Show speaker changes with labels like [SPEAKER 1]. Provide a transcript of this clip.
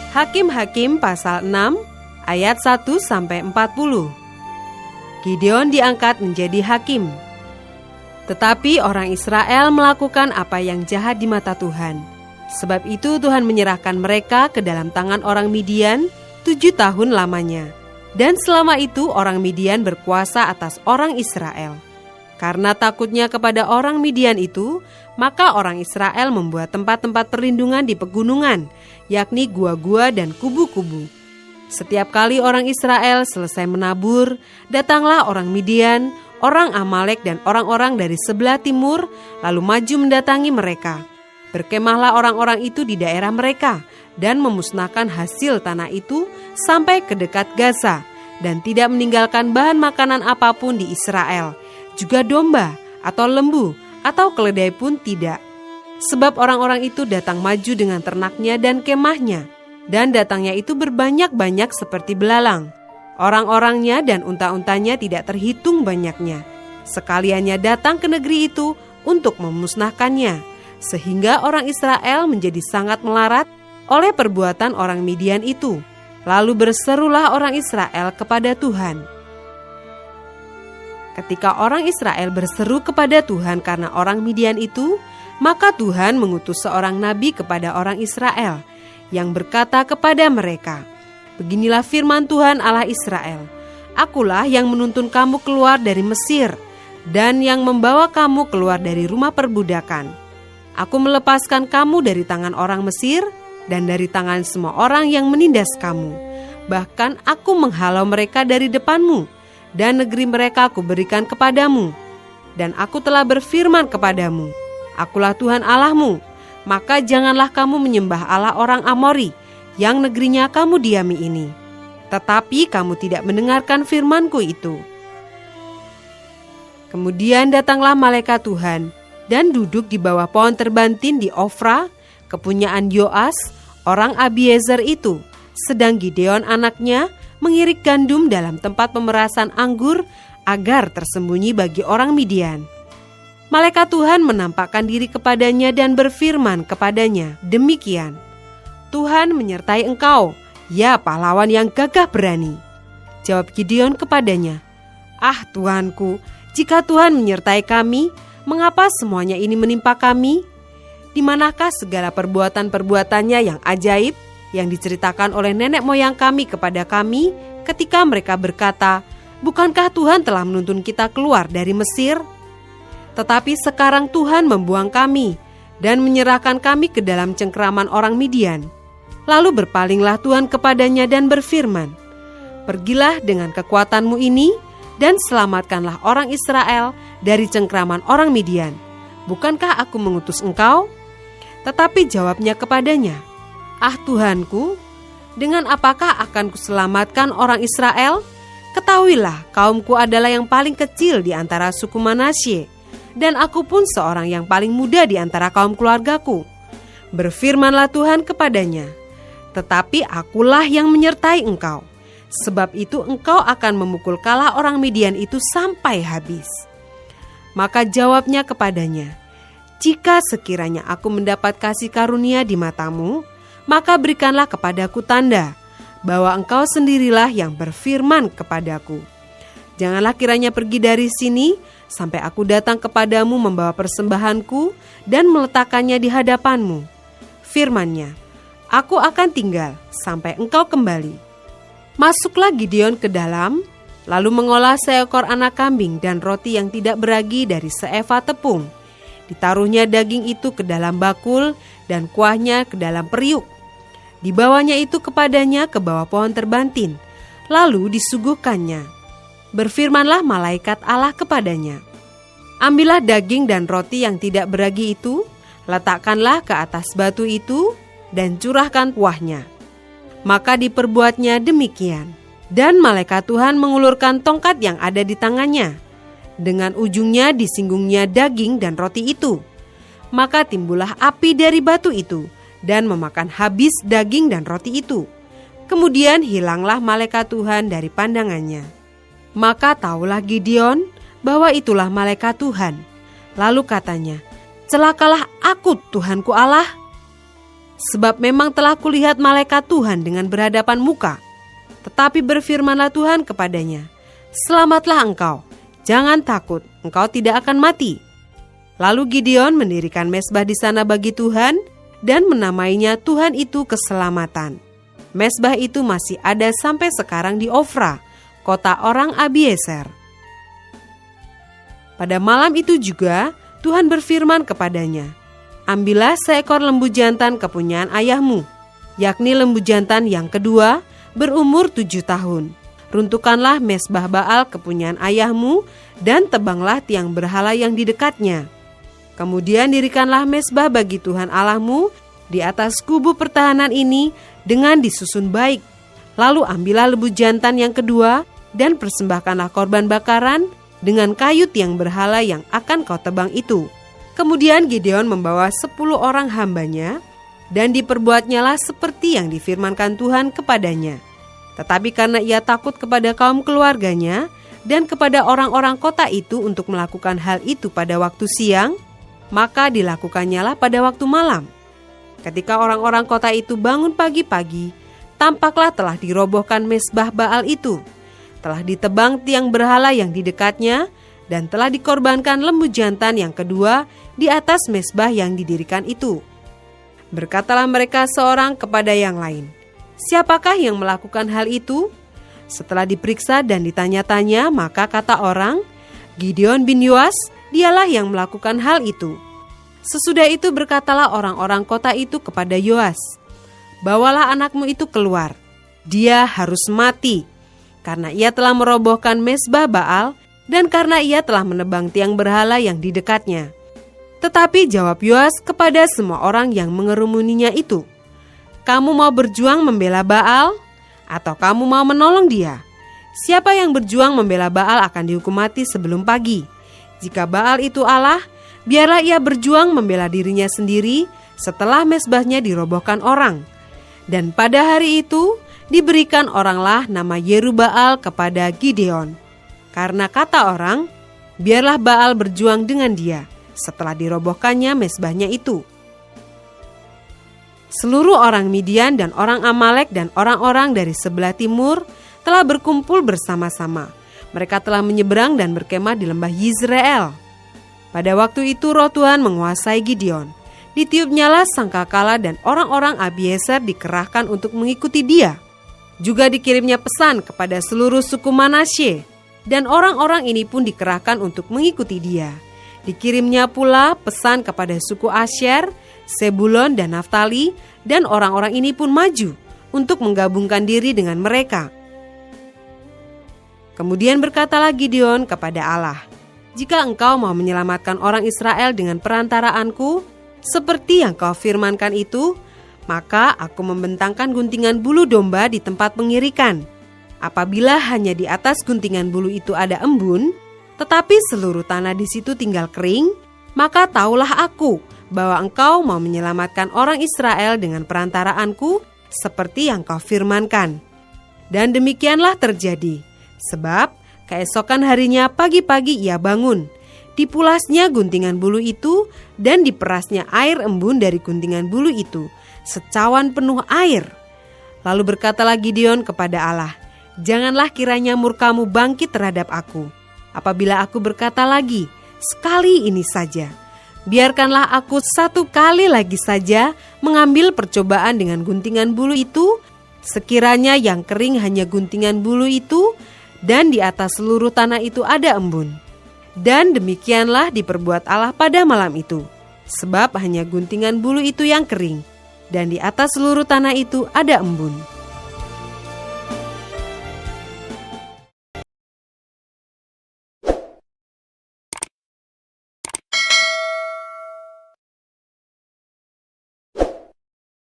[SPEAKER 1] Hakim-Hakim pasal 6 ayat 1-40. Gideon diangkat menjadi hakim. Tetapi orang Israel melakukan apa yang jahat di mata Tuhan. Sebab itu Tuhan menyerahkan mereka ke dalam tangan orang Midian 7 tahun lamanya. Dan selama itu orang Midian berkuasa atas orang Israel. Karena takutnya kepada orang Midian itu, maka orang Israel membuat tempat-tempat perlindungan di pegunungan, yakni gua-gua dan kubu-kubu. Setiap kali orang Israel selesai menabur, datanglah orang Midian, orang Amalek dan orang-orang dari sebelah timur, lalu maju mendatangi mereka. Berkemahlah orang-orang itu di daerah mereka, dan memusnahkan hasil tanah itu sampai ke dekat Gaza, dan tidak meninggalkan bahan makanan apapun di Israel, juga domba atau lembu atau keledai pun tidak. Sebab orang-orang itu datang maju dengan ternaknya dan kemahnya, dan datangnya itu berbanyak-banyak seperti belalang. Orang-orangnya dan unta-untanya tidak terhitung banyaknya. Sekaliannya datang ke negeri itu untuk memusnahkannya, sehingga orang Israel menjadi sangat melarat oleh perbuatan orang Midian itu. Lalu berserulah orang Israel kepada Tuhan. Ketika orang Israel berseru kepada Tuhan karena orang Midian itu, maka Tuhan mengutus seorang nabi kepada orang Israel yang berkata kepada mereka, "Beginilah firman Tuhan Allah Israel, Akulah yang menuntun kamu keluar dari Mesir dan yang membawa kamu keluar dari rumah perbudakan. Aku melepaskan kamu dari tangan orang Mesir dan dari tangan semua orang yang menindas kamu. Bahkan aku menghalau mereka dari depanmu, dan negeri mereka aku berikan kepadamu. Dan aku telah berfirman kepadamu, Akulah Tuhan Allahmu, maka janganlah kamu menyembah Allah orang Amori, yang negerinya kamu diami ini. Tetapi kamu tidak mendengarkan firmanku itu." Kemudian datanglah malaikat Tuhan, dan duduk di bawah pohon terbantin di Ofra, kepunyaan Yoas, orang Abiezer itu, sedang Gideon anaknya mengirik gandum dalam tempat pemerasan anggur agar tersembunyi bagi orang Midian. Malaikat Tuhan menampakkan diri kepadanya dan berfirman kepadanya, "Demikian, Tuhan menyertai engkau, ya pahlawan yang gagah berani." Jawab Gideon kepadanya, "Ah Tuanku, jika Tuhan menyertai kami, mengapa semuanya ini menimpa kami? Di manakah segala perbuatan-perbuatannya yang ajaib yang diceritakan oleh nenek moyang kami kepada kami ketika mereka berkata, 'Bukankah Tuhan telah menuntun kita keluar dari Mesir?' Tetapi sekarang Tuhan membuang kami dan menyerahkan kami ke dalam cengkeraman orang Midian." Lalu berpalinglah Tuhan kepadanya dan berfirman, "Pergilah dengan kekuatanmu ini dan selamatkanlah orang Israel dari cengkeraman orang Midian. Bukankah aku mengutus engkau?" Tetapi jawabnya kepadanya, "Ah Tuhanku, dengan apakah akan kuselamatkan orang Israel? Ketahuilah, kaumku adalah yang paling kecil di antara suku Manasye, dan aku pun seorang yang paling muda di antara kaum keluargaku." Berfirmanlah Tuhan kepadanya, "Tetapi akulah yang menyertai engkau, sebab itu engkau akan memukul kalah orang Midian itu sampai habis." Maka jawabnya kepadanya, "Jika sekiranya aku mendapat kasih karunia di matamu, maka berikanlah kepadaku tanda bahwa engkau sendirilah yang berfirman kepadaku. Janganlah kiranya pergi dari sini sampai aku datang kepadamu membawa persembahanku dan meletakkannya di hadapanmu. Firman-Nya, aku akan tinggal sampai engkau kembali." Masuklah Gideon ke dalam, lalu mengolah seekor anak kambing dan roti yang tidak beragi dari seeva tepung. Ditaruhnya daging itu ke dalam bakul dan kuahnya ke dalam periuk. Dibawanya itu kepadanya ke bawah pohon terbantin, lalu disuguhkannya. Berfirmanlah malaikat Allah kepadanya, "Ambillah daging dan roti yang tidak beragi itu, letakkanlah ke atas batu itu, dan curahkan kuahnya." Maka diperbuatnya demikian. Dan malaikat Tuhan mengulurkan tongkat yang ada di tangannya. Dengan ujungnya disinggungnya daging dan roti itu. Maka timbullah api dari batu itu dan memakan habis daging dan roti itu. Kemudian hilanglah malaikat Tuhan dari pandangannya. Maka tahulah Gideon bahwa itulah malaikat Tuhan. Lalu katanya, "Celakalah aku, Tuhanku Allah." sebab memang telah kulihat malaikat Tuhan dengan berhadapan muka. Tetapi berfirmanlah Tuhan kepadanya, selamatlah engkau, jangan takut, engkau tidak akan mati. Lalu Gideon mendirikan mezbah di sana bagi Tuhan dan menamainya Tuhan itu keselamatan. Mezbah itu masih ada sampai sekarang di Ofra, kota orang Abiezer. Pada malam itu juga Tuhan berfirman kepadanya, ambillah seekor lembu jantan kepunyaan ayahmu, yakni lembu jantan yang kedua, berumur 7 tahun. Runtuhkanlah mezbah Baal kepunyaan ayahmu dan tebanglah tiang berhala yang di dekatnya. Kemudian dirikanlah mezbah bagi Tuhan Allahmu di atas kubu pertahanan ini dengan disusun baik. Lalu ambillah lembu jantan yang kedua dan persembahkanlah korban bakaran dengan kayu tiang berhala yang akan kau tebang itu. Kemudian Gideon membawa 10 orang hambanya dan diperbuatnyalah seperti yang difirmankan Tuhan kepadanya. Tetapi karena ia takut kepada kaum keluarganya dan kepada orang-orang kota itu untuk melakukan hal itu pada waktu siang, maka dilakukannya pada waktu malam. Ketika orang-orang kota itu bangun pagi-pagi, tampaklah telah dirobohkan mezbah Baal itu, telah ditebang tiang berhala yang di dekatnya, dan telah dikorbankan lembu jantan yang kedua di atas mezbah yang didirikan itu. Berkatalah mereka seorang kepada yang lain, siapakah yang melakukan hal itu? Setelah diperiksa dan ditanya-tanya, maka kata orang, Gideon bin Yoas, dialah yang melakukan hal itu. Sesudah itu berkatalah orang-orang kota itu kepada Yoas, bawalah anakmu itu keluar, dia harus mati, karena ia telah merobohkan mezbah Baal dan karena ia telah menebang tiang berhala yang di dekatnya. Tetapi jawab Yoas kepada semua orang yang mengerumuninya itu, kamu mau berjuang membela Baal atau kamu mau menolong dia? Siapa yang berjuang membela Baal akan dihukum mati sebelum pagi. Jika Baal itu Allah, biarlah ia berjuang membela dirinya sendiri setelah mezbahnya dirobohkan orang. Dan pada hari itu diberikan oranglah nama Yerubbaal kepada Gideon. Karena kata orang, biarlah Baal berjuang dengan dia setelah dirobohkannya mezbahnya itu. Seluruh orang Midian dan orang Amalek dan orang-orang dari sebelah timur telah berkumpul bersama-sama. Mereka telah menyeberang dan berkemah di lembah Yizreel. Pada waktu itu roh Tuhan menguasai Gideon. Ditiupnyalah sangkakala dan orang-orang Abiezer dikerahkan untuk mengikuti dia. Juga dikirimnya pesan kepada seluruh suku Manasye, dan orang-orang ini pun dikerahkan untuk mengikuti dia. Dikirimnya pula pesan kepada suku Asyer, Sebulon dan Naftali, dan orang-orang ini pun maju untuk menggabungkan diri dengan mereka. Kemudian berkatalah Gideon kepada Allah, jika engkau mau menyelamatkan orang Israel dengan perantaraanku, seperti yang kau firmankan itu, maka aku membentangkan guntingan bulu domba di tempat pengirikan. Apabila hanya di atas guntingan bulu itu ada embun, tetapi seluruh tanah di situ tinggal kering, maka taulah aku bahwa engkau mau menyelamatkan orang Israel dengan perantaraanku seperti yang kau firmankan. Dan demikianlah terjadi, sebab keesokan harinya pagi-pagi ia bangun, dipulasnya guntingan bulu itu dan diperasnya air embun dari guntingan bulu itu, secawan penuh air. Lalu berkatalah Gideon kepada Allah, janganlah kiranya murkamu bangkit terhadap aku, apabila aku berkata lagi, sekali ini saja. Biarkanlah aku 1 kali lagi saja mengambil percobaan dengan guntingan bulu itu, sekiranya yang kering hanya guntingan bulu itu, dan di atas seluruh tanah itu ada embun. Dan demikianlah diperbuat Allah pada malam itu, sebab hanya guntingan bulu itu yang kering, dan di atas seluruh tanah itu ada embun.